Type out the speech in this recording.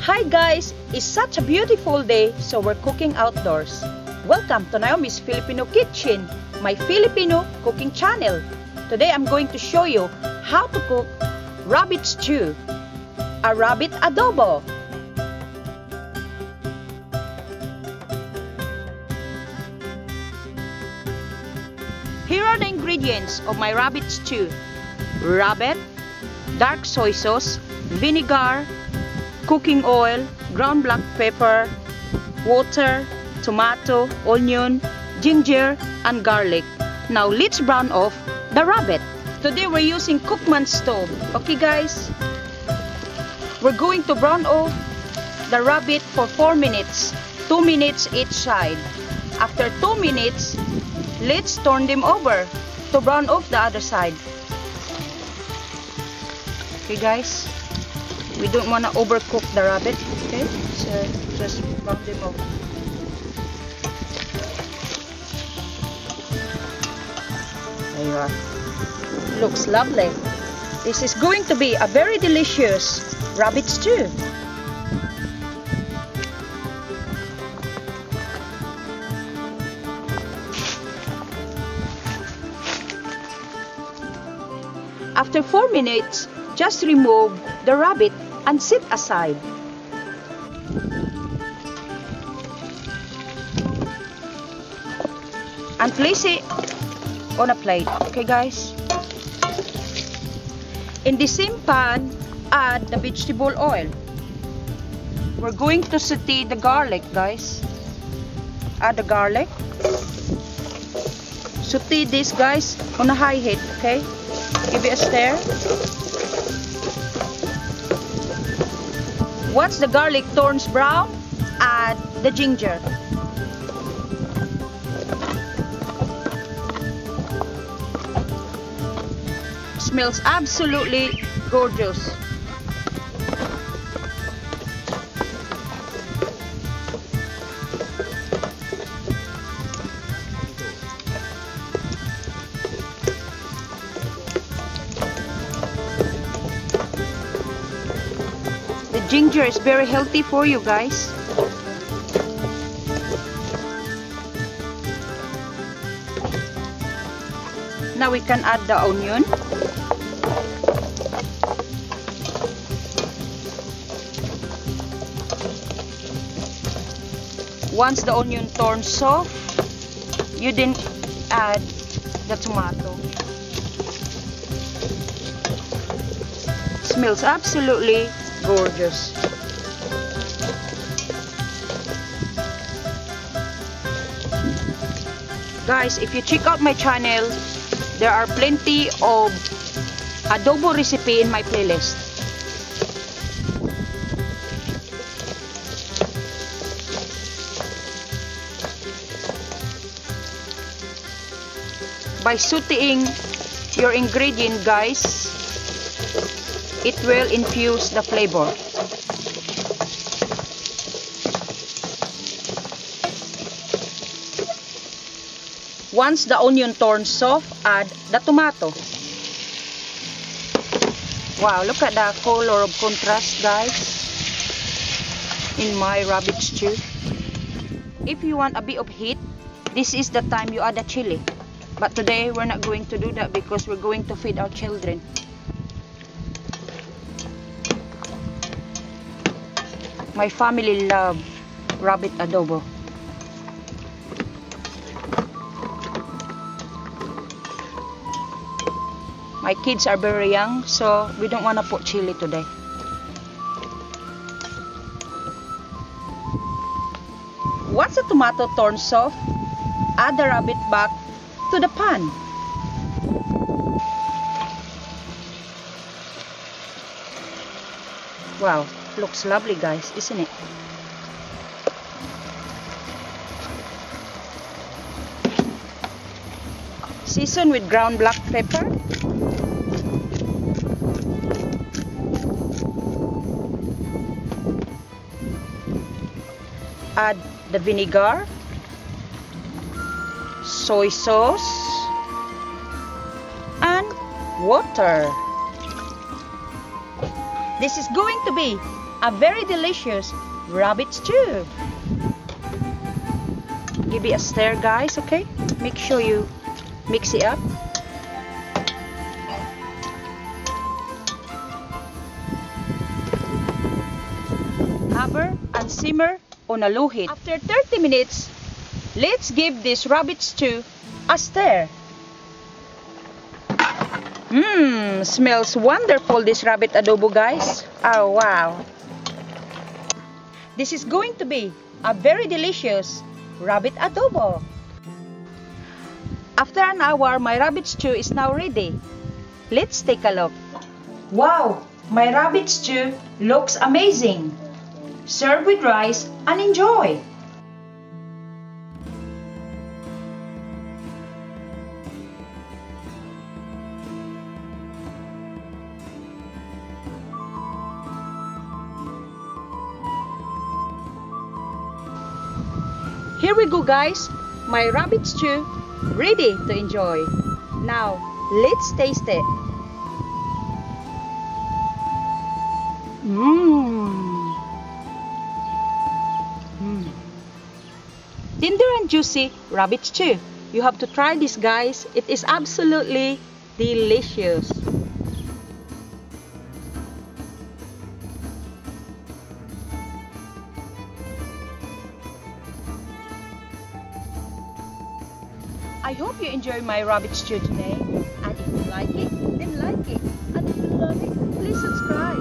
Hi guys! It's such a beautiful day, so we're cooking outdoors. Welcome to NAOMI'S Filipino Kitchen, my Filipino cooking channel. Today I'm going to show you how to cook rabbit stew, a rabbit adobo. Here are the ingredients of my rabbit stew: rabbit, dark soy sauce, vinegar, cooking oil, ground black pepper, water, tomato, onion, ginger, and garlic. Now let's brown off the rabbit. Today we're using Cookman stove. Okay guys? We're going to brown off the rabbit for 4 minutes, 2 minutes each side. After 2 minutes, let's turn them over to brown off the other side. Okay guys? We don't want to overcook the rabbit, okay? So just brown them off. There you are. Looks lovely. This is going to be a very delicious rabbit stew. After 4 minutes, just remove the rabbit and set aside. And place it on a plate. Okay guys? In the same pan, add the vegetable oil. We're going to saute the garlic, guys. Add the garlic. Saute this, guys, on a high heat, okay? Give it a stir. Once the garlic turns brown, add the ginger. Smells absolutely gorgeous. The ginger is very healthy for you guys. Now we can add the onion. Once the onion turns soft, you then add the tomato. Smells absolutely gorgeous. Guys, if you check out my channel, there are plenty of adobo recipe in my playlist. By sauteing your ingredient, guys, it will infuse the flavor. Once the onion turns soft, add the tomato. Wow, look at the color of contrast, guys, in my rabbit stew. If you want a bit of heat, this is the time you add the chili. But today we're not going to do that because we're going to feed our children. My family love rabbit adobo. My kids are very young, so we don't want to put chili today. Once the tomato turns soft, add the rabbit back to the pan. Wow, looks lovely guys, isn't it? Season with ground black pepper. Add the vinegar, soy sauce, and water. This is going to be a very delicious rabbit stew. Give it a stir, guys, okay? Make sure you mix it up. Cover and simmer on a low heat. After 30 minutes, let's give this rabbit stew a stir. Smells wonderful, this rabbit adobo, guys. Oh, wow. This is going to be a very delicious rabbit adobo. After an hour, my rabbit stew is now ready. Let's take a look. Wow, my rabbit stew looks amazing. Serve with rice and enjoy. Here we go, guys. My rabbit stew ready to enjoy. Now, let's taste it. Tender and juicy rabbit stew. You have to try this, guys. It is absolutely delicious. I hope you enjoyed my rabbit stew today. And if you like it, then like it. And if you love it, please subscribe.